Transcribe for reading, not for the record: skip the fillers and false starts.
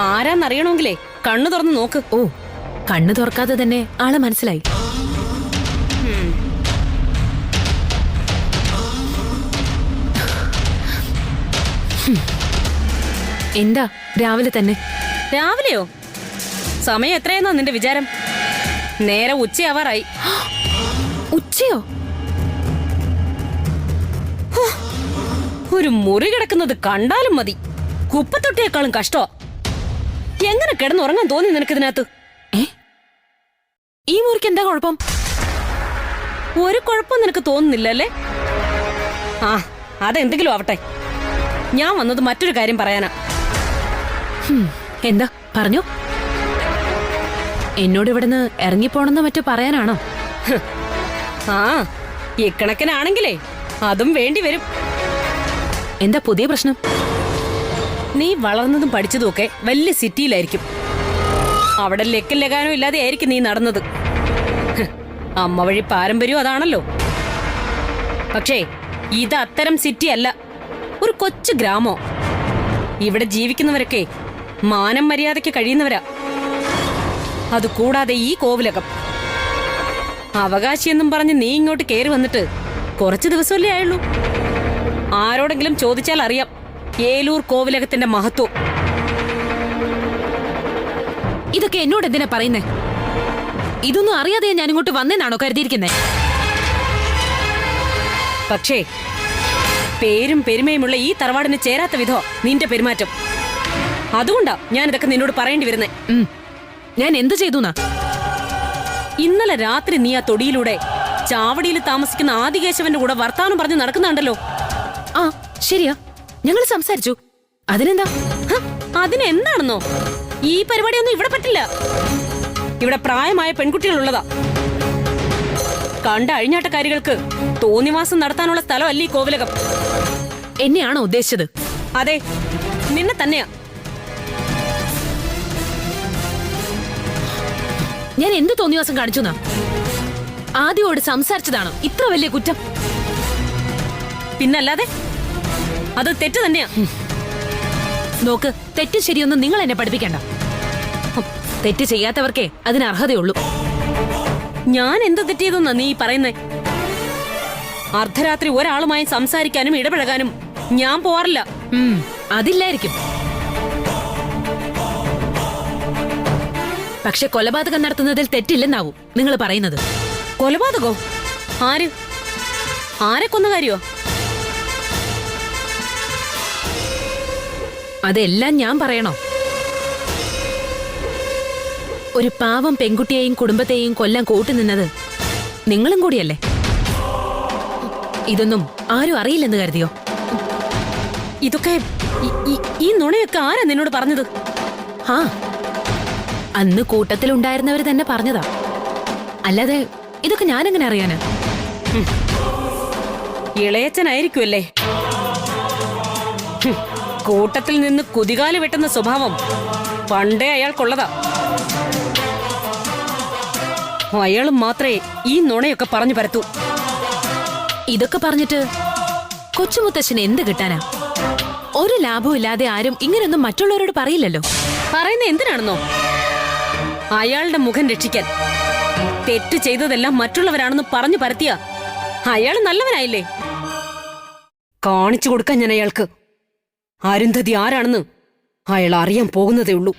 ആരാന്നറിയണമെങ്കിലേ കണ്ണു തുറന്ന് നോക്ക്. ഓ, കണ്ണു തുറക്കാതെ തന്നെ ആളെ മനസ്സിലായി. എന്താ രാവിലെ തന്നെ? രാവിലെയോ? സമയം എത്രയെന്നാ നിന്റെ വിചാരം? നേരെ ഉച്ചയാവാറായി. ഉച്ചയോ? ഒരു മുറി കിടക്കുന്നത് കണ്ടാലും മതി. കുപ്പത്തൊട്ടിയേക്കാളും കഷ്ടമാ. എങ്ങനെ കിടന്നുറങ്ങാൻ തോന്നി നിനക്കിതിനകത്ത്? ഈ മുറിക്ക് എന്താ കുഴപ്പം? ഒരു കുഴപ്പം നിനക്ക് തോന്നുന്നില്ലല്ലേ? ആ, അതെന്തെങ്കിലും ആവട്ടെ. ഞാൻ വന്നത് മറ്റൊരു കാര്യം പറയാനാ. എന്താ പറഞ്ഞോ? എന്നോട് ഇവിടുന്ന് ഇറങ്ങിപ്പോണെന്ന് മറ്റോ പറയാനാണോ? ആ, ഇക്കണക്കിനാണെങ്കിലേ അതും വേണ്ടി വരും. എന്താ പുതിയ പ്രശ്നം? നീ വളർന്നതും പഠിച്ചതും ഒക്കെ വലിയ സിറ്റിയിലായിരിക്കും. അവിടെ ലെക്കും ലഗാനും ഇല്ലാതെ ആയിരിക്കും നീ നടന്നത്. അമ്മ വഴി പാരമ്പര്യം അതാണല്ലോ. പക്ഷേ ഇത് അത്തരം സിറ്റി അല്ല, ഒരു കൊച്ചു ഗ്രാമോ. ഇവിടെ ജീവിക്കുന്നവരൊക്കെ മാനം മര്യാദയ്ക്ക് കഴിയുന്നവരാ. അതുകൂടാതെ ഈ കോവിലകം. അവകാശിയെന്നും പറഞ്ഞ് നീ ഇങ്ങോട്ട് കയറി വന്നിട്ട് കുറച്ചു ദിവസമല്ലേ ആയുള്ളൂ. ആരോടെങ്കിലും ചോദിച്ചാൽ അറിയാം ഏലൂർ കോവിലകത്തിന്റെ മഹത്വം. ഇതൊക്കെ എന്നോട് എന്തിനാ പറയുന്നേ? ഇതൊന്നും അറിയാതെ ഞാൻ ഇങ്ങോട്ട് വന്നേന്നാണോ കരുതിയിരിക്കുന്നേ? പക്ഷേ പേരും പെരുമയുമുള്ള ഈ തറവാടിന് ചേരാത്ത വിധോ നിന്റെ പെരുമാറ്റം. അതുകൊണ്ടാ ഞാൻ ഇതൊക്കെ നിന്നോട് പറയേണ്ടി വരുന്നേ. ഞാൻ എന്ത് ചെയ്തുന്നാ? ഇന്നലെ രാത്രി നീ ആ തൊടിയിലൂടെ ചാവടിയിൽ താമസിക്കുന്ന ആദികേശവന്റെ കൂടെ വർത്താനം പറഞ്ഞ് നടക്കുന്നുണ്ടല്ലോ. ആ, ശരിയാ, ഞങ്ങൾ സംസാരിച്ചു. അതിനെന്താ? അതിനെന്താണെന്നോ? ഈ പരിപാടിയൊന്നും ഇവിടെ പറ്റില്ല. ഇവിടെ പ്രായമായ പെൺകുട്ടികളുള്ളതാ. കണ്ട അഴിഞ്ഞാട്ടക്കാരികൾക്ക് തോന്നിവാസം നടത്താനുള്ള സ്ഥലമല്ല ഈ കോവിലകം. എന്നെയാണോ ഉദ്ദേശിച്ചത്? അതെ, നിന്നെ തന്നെയാ. ഞാൻ എന്ത് തോന്നിവാസം കാണിച്ചുന്നാ? ആദ്യമോട് സംസാരിച്ചതാണോ ഇത്ര വലിയ കുറ്റം? പിന്നല്ലാതെ അത് തെറ്റ് തന്നെയാ. നോക്ക്, തെറ്റ് ശരിയൊന്നും നിങ്ങൾ എന്നെ പഠിപ്പിക്കണ്ട. തെറ്റ് ചെയ്യാത്തവർക്കേ അതിന് അർഹതയുള്ളൂ. ഞാൻ എന്ത് തെറ്റിയതെന്നാ നീ പറയുന്നേ? അർദ്ധരാത്രി ഒരാളുമായി സംസാരിക്കാനും ഇടപഴകാനും ഞാൻ പോവാറില്ല. അതില്ലായിരിക്കും. പക്ഷെ കൊലപാതകം നടത്തുന്നതിൽ തെറ്റില്ലെന്നാവും നിങ്ങൾ പറയുന്നത്. കൊലപാതകോ? ആര്? ആരെ കൊന്ന കാര്യോ? അതെല്ലാം ഞാൻ പറയണോ? ഒരു പാവം പെൺകുട്ടിയെയും കുടുംബത്തെയും കൊല്ലാൻ കൂട്ടുനിന്നത് നിങ്ങളും കൂടിയല്ലേ? ഇതൊന്നും ആരും അറിയില്ലെന്ന് കരുതിയോ? ഇതൊക്കെ ഈ നുണയൊക്കെ ആരാ നിന്നോട് പറഞ്ഞത്? ആ, അന്ന് കൂട്ടത്തിലുണ്ടായിരുന്നവര് തന്നെ പറഞ്ഞതാ. അല്ലാതെ ഇതൊക്കെ ഞാനെങ്ങനെ അറിയാന്? ഇളയച്ചനായിരിക്കുമല്ലേ? കൂട്ടത്തിൽ നിന്ന് കുതികാല് വെട്ടുന്ന സ്വഭാവം പണ്ടേ അയാൾക്കുള്ളതാ. അയാളും മാത്രമേ ഈ നുണയൊക്കെ പറഞ്ഞു പരത്തൂ. ഇതൊക്കെ പറഞ്ഞിട്ട് കൊച്ചുമുത്തശ്ശന് എന്ത് കിട്ടാനാ? ഒരു ലാഭവും ഇല്ലാതെ ആരും ഇങ്ങനെയൊന്നും മറ്റുള്ളവരോട് പറയില്ലല്ലോ. പറയുന്ന എന്തിനാണെന്നോ? അയാളുടെ മുഖം രക്ഷിക്കാൻ. തെറ്റ് ചെയ്തതെല്ലാം മറ്റുള്ളവരാണെന്ന് പറഞ്ഞു പരത്തിയ അയാൾ നല്ലവനായില്ലേ? കാണിച്ചു കൊടുക്കാൻ ഞാൻ അയാൾക്ക്. അരുന്ധതി ആരാണെന്ന് അയാൾ അറിയാൻ പോകുന്നതേ ഉള്ളൂ.